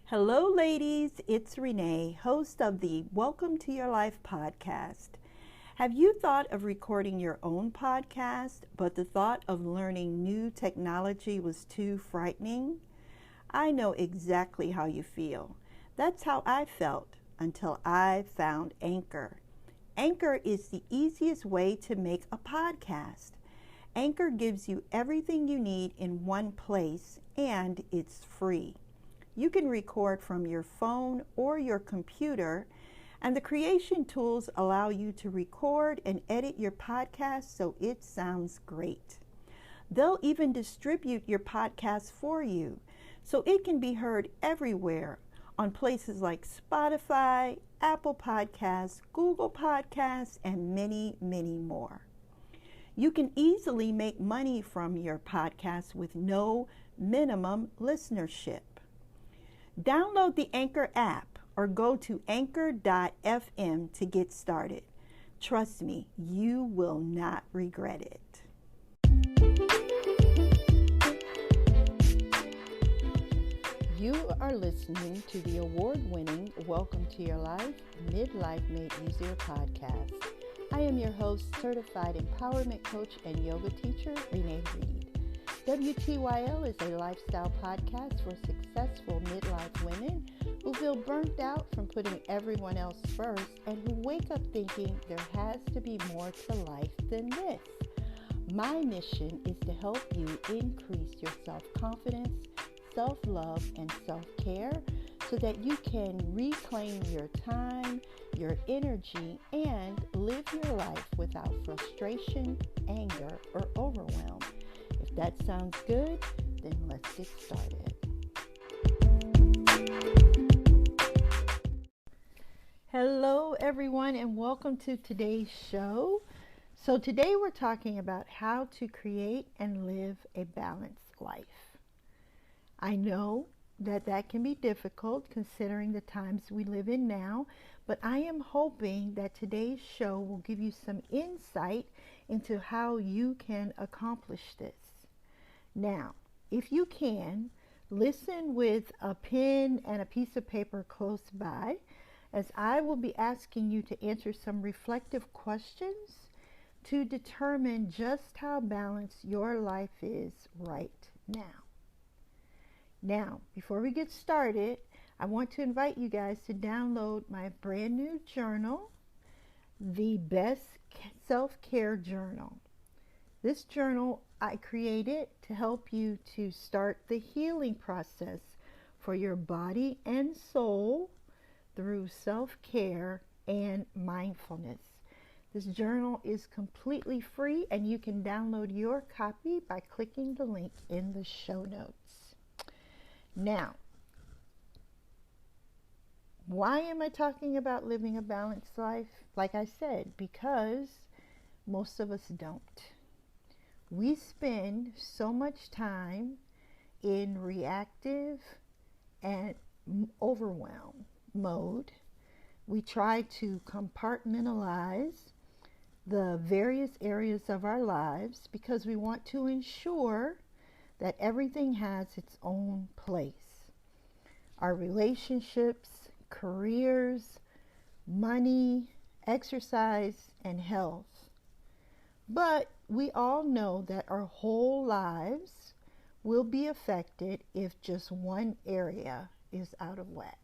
Hello, ladies. It's Renee, host of the Welcome to Your Life podcast. Have you thought of recording your own podcast, but the thought of learning new technology was too frightening? I know exactly how you feel. That's how I felt until I found Anchor. Anchor is the easiest way to make a podcast. Anchor gives you everything you need in one place, and it's free. You can record from your phone or your computer, and the creation tools allow you to record and edit your podcast so it sounds great. They'll even distribute your podcast for you so it can be heard everywhere on places like Spotify, Apple Podcasts, Google Podcasts, and many, many more. You can easily make money from your podcast with no minimum listenership. Download the Anchor app or go to anchor.fm to get started. Trust me, you will not regret it. You are listening to the award-winning Welcome to Your Life, Midlife Made Easier podcast. I am your host, certified empowerment coach and yoga teacher, Renee. WTYL is a lifestyle podcast for successful midlife women who feel burnt out from putting everyone else first and who wake up thinking there has to be more to life than this. My mission is to help you increase your self-confidence, self-love, and self-care so that you can reclaim your time, your energy, and live your life without frustration, anger, or overwhelm. If that sounds good, then let's get started. Hello, everyone, and welcome to today's show. So today we're talking about how to create and live a balanced life. I know that can be difficult considering the times we live in now, but I am hoping that today's show will give you some insight into how you can accomplish this. Now, if you can, listen with a pen and a piece of paper close by, as I will be asking you to answer some reflective questions to determine just how balanced your life is right now. Now, before we get started, I want to invite you guys to download my brand new journal, the Best Self-Care Journal. This journal I created to help you to start the healing process for your body and soul through self-care and mindfulness. This journal is completely free, and you can download your copy by clicking the link in the show notes. Now, why am I talking about living a balanced life? Like I said, because most of us don't. We spend so much time in reactive and overwhelm mode. We try to compartmentalize the various areas of our lives because we want to ensure that everything has its own place. Our relationships, careers, money, exercise, and health. But we all know that our whole lives will be affected if just one area is out of whack.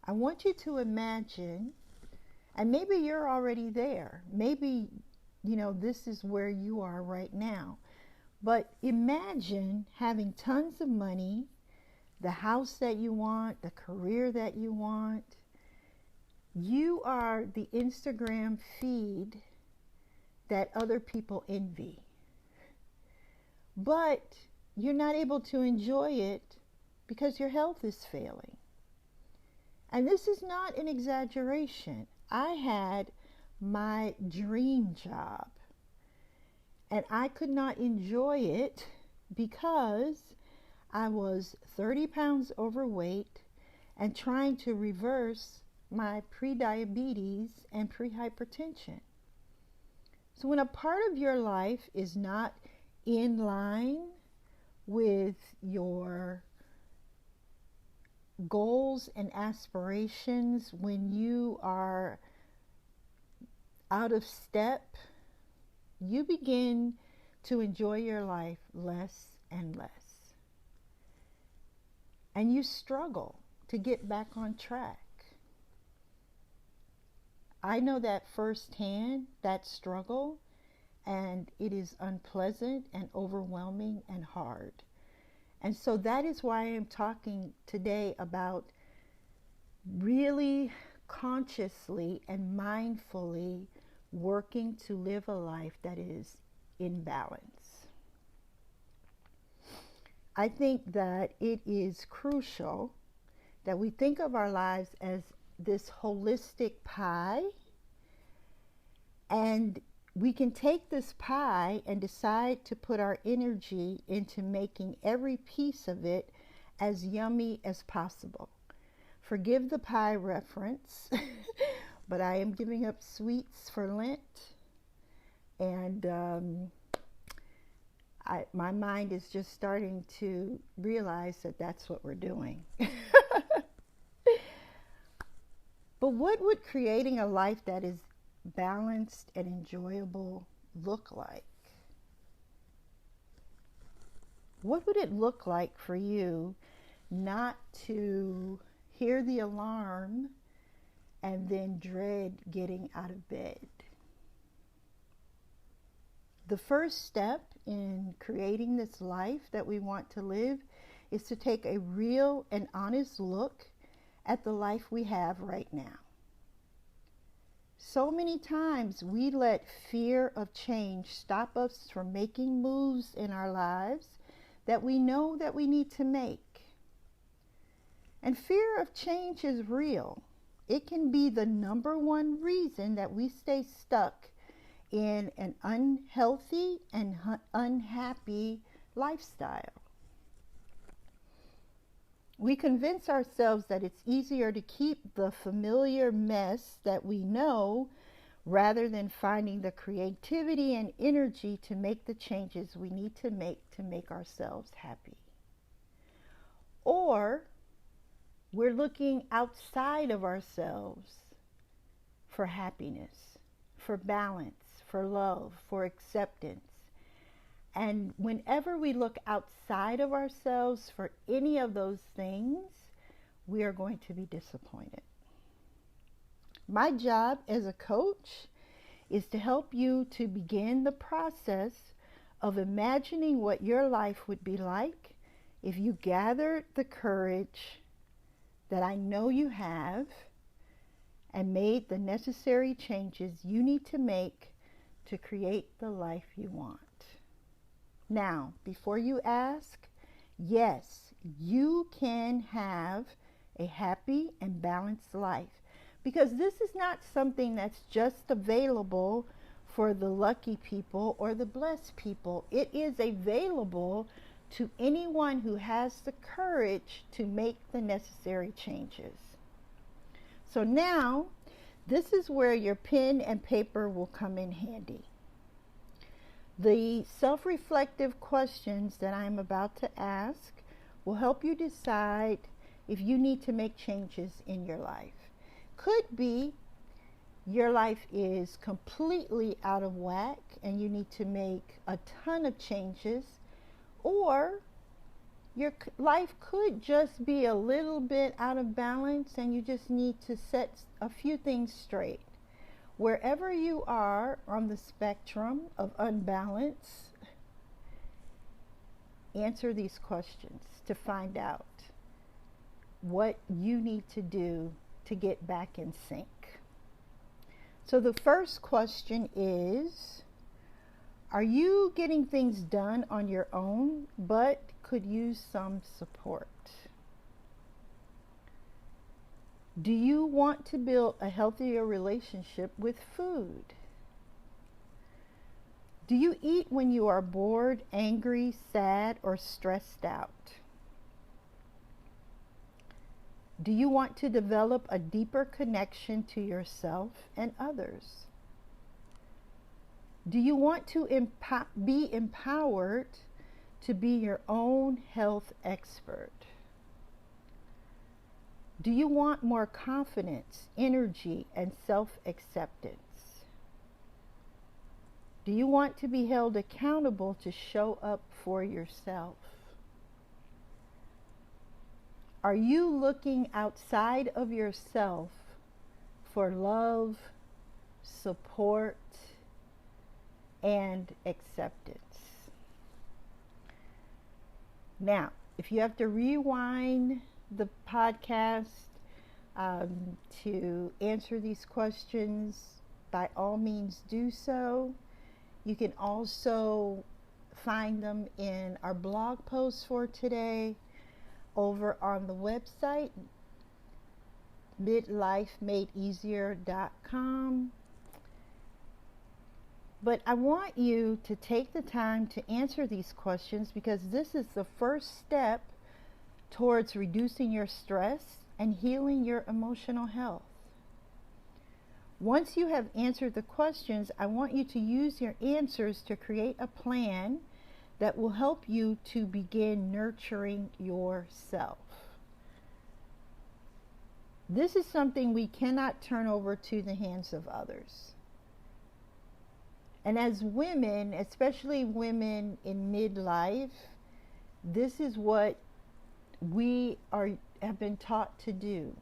I want you to imagine, and maybe you're already there. Maybe, this is where you are right now. But imagine having tons of money, the house that you want, the career that you want. You are the Instagram feed that other people envy. But you're not able to enjoy it because your health is failing. And this is not an exaggeration. I had my dream job, and I could not enjoy it because I was 30 pounds overweight and trying to reverse my prediabetes and prehypertension. So when a part of your life is not in line with your goals and aspirations, when you are out of step, you begin to enjoy your life less and less. And you struggle to get back on track. I know that firsthand, that struggle, and it is unpleasant and overwhelming and hard. And so that is why I'm talking today about really consciously and mindfully working to live a life that is in balance. I think that it is crucial that we think of our lives as this holistic pie, and we can take this pie and decide to put our energy into making every piece of it as yummy as possible. Forgive the pie reference, but I am giving up sweets for Lent, and my mind is just starting to realize that that's what we're doing. But what would creating a life that is balanced and enjoyable look like? What would it look like for you not to hear the alarm and then dread getting out of bed? The first step in creating this life that we want to live is to take a real and honest look at the life we have right now. So many times we let fear of change stop us from making moves in our lives that we know that we need to make. And fear of change is real. It can be the number one reason that we stay stuck in an unhealthy and unhappy lifestyle. We convince ourselves that it's easier to keep the familiar mess that we know rather than finding the creativity and energy to make the changes we need to make ourselves happy. Or we're looking outside of ourselves for happiness, for balance, for love, for acceptance. And whenever we look outside of ourselves for any of those things, we are going to be disappointed. My job as a coach is to help you to begin the process of imagining what your life would be like if you gathered the courage that I know you have and made the necessary changes you need to make to create the life you want. Now, before you ask, yes, you can have a happy and balanced life, because this is not something that's just available for the lucky people or the blessed people. It is available to anyone who has the courage to make the necessary changes. So now, this is where your pen and paper will come in handy. The self-reflective questions that I'm about to ask will help you decide if you need to make changes in your life. Could be your life is completely out of whack and you need to make a ton of changes, or your life could just be a little bit out of balance and you just need to set a few things straight. Wherever you are on the spectrum of unbalance, answer these questions to find out what you need to do to get back in sync. So the first question is, are you getting things done on your own but could use some support? Do you want to build a healthier relationship with food? Do you eat when you are bored, angry, sad, or stressed out? Do you want to develop a deeper connection to yourself and others? Do you want to be empowered to be your own health expert? Do you want more confidence, energy, and self-acceptance? Do you want to be held accountable to show up for yourself? Are you looking outside of yourself for love, support, and acceptance? Now, if you have to rewind the podcast to answer these questions, by all means do so. You can also find them in our blog post for today over on the website midlifemadeeasier.com. But I want you to take the time to answer these questions, because this is the first step towards reducing your stress and healing your emotional health. Once you have answered the questions, I want you to use your answers to create a plan that will help you to begin nurturing yourself. This is something we cannot turn over to the hands of others. And as women, especially women in midlife, this is what we have been taught to do.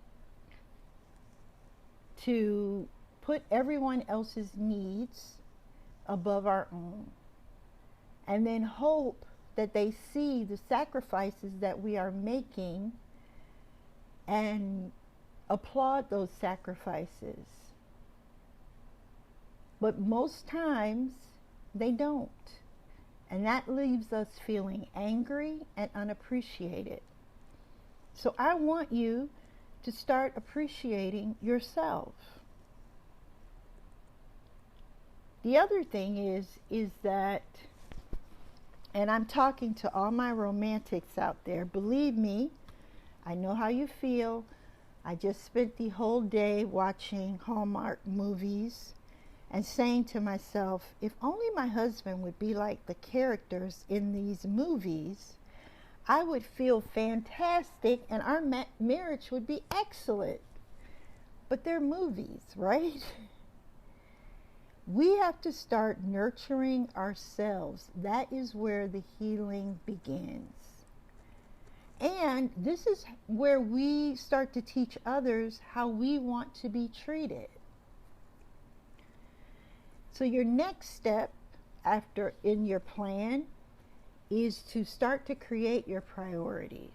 To put everyone else's needs above our own. And then hope that they see the sacrifices that we are making and applaud those sacrifices. But most times they don't. And that leaves us feeling angry and unappreciated. So I want you to start appreciating yourself. The other thing is that, and I'm talking to all my romantics out there, believe me, I know how you feel. I just spent the whole day watching Hallmark movies and saying to myself, if only my husband would be like the characters in these movies, I would feel fantastic and our marriage would be excellent. But they're movies, right? We have to start nurturing ourselves. That is where the healing begins. And this is where we start to teach others how we want to be treated. So your next step after in your plan is to start to create your priorities.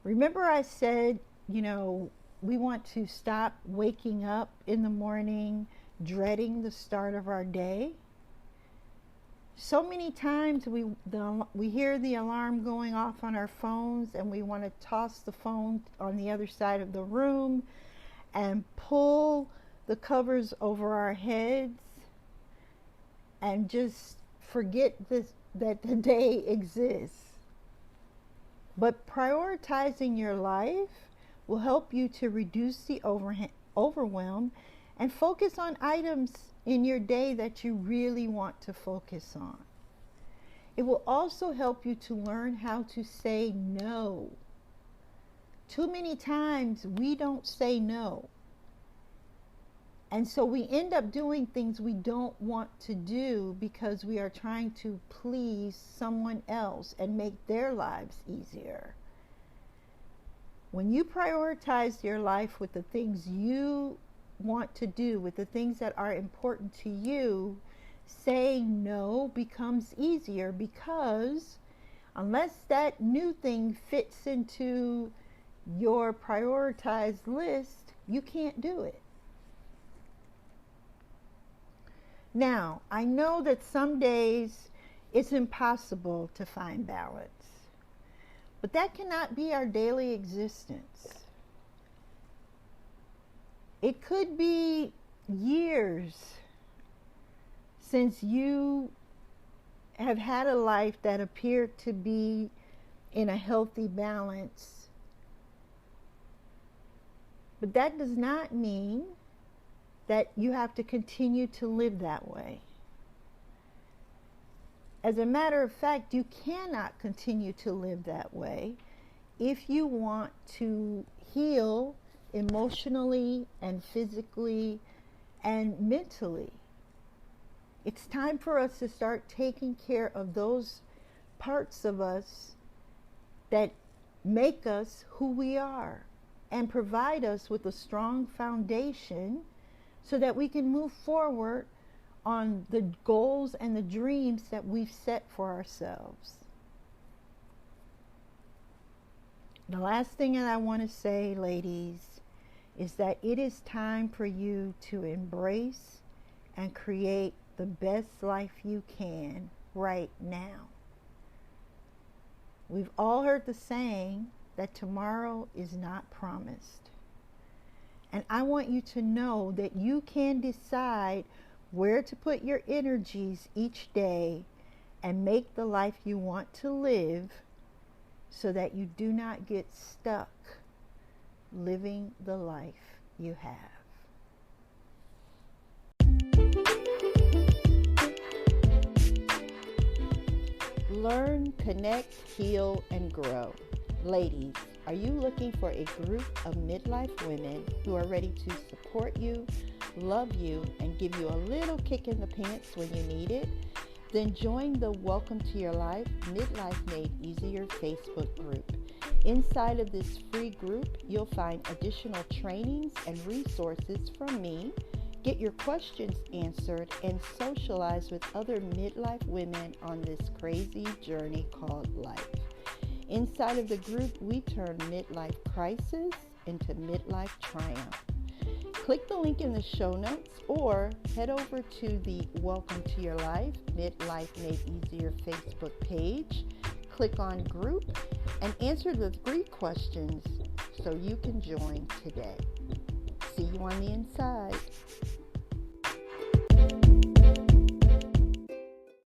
Remember I said, we want to stop waking up in the morning dreading the start of our day. So many times we hear the alarm going off on our phones and we want to toss the phone on the other side of the room and pull the covers over our heads and just forget that the day exists. But prioritizing your life will help you to reduce the overwhelm and focus on items in your day that you really want to focus on. It will also help you to learn how to say no. Too many times we don't say no. And so we end up doing things we don't want to do because we are trying to please someone else and make their lives easier. When you prioritize your life with the things you want to do, with the things that are important to you, saying no becomes easier, because unless that new thing fits into your prioritized list, you can't do it. Now, I know that some days it's impossible to find balance, but that cannot be our daily existence. It could be years since you have had a life that appeared to be in a healthy balance. But that does not mean that you have to continue to live that way. As a matter of fact, you cannot continue to live that way if you want to heal emotionally and physically and mentally, it's time for us to start taking care of those parts of us that make us who we are and provide us with a strong foundation so that we can move forward on the goals and the dreams that we've set for ourselves. The last thing that I want to say, ladies, is that it is time for you to embrace and create the best life you can right now. We've all heard the saying that tomorrow is not promised. And I want you to know that you can decide where to put your energies each day and make the life you want to live so that you do not get stuck living the life you have. Learn, connect, heal, and grow. Ladies, are you looking for a group of midlife women who are ready to support you, love you, and give you a little kick in the pants when you need it? Then join the Welcome to Your Life Midlife Made Easier Facebook group. Inside of this free group, you'll find additional trainings and resources from me, get your questions answered, and socialize with other midlife women on this crazy journey called life. Inside of the group, we turn midlife crisis into midlife triumph. Click the link in the show notes or head over to the Welcome to Your Life Midlife Made Easier Facebook page. Click on group and answer the 3 questions so you can join today. See you on the inside.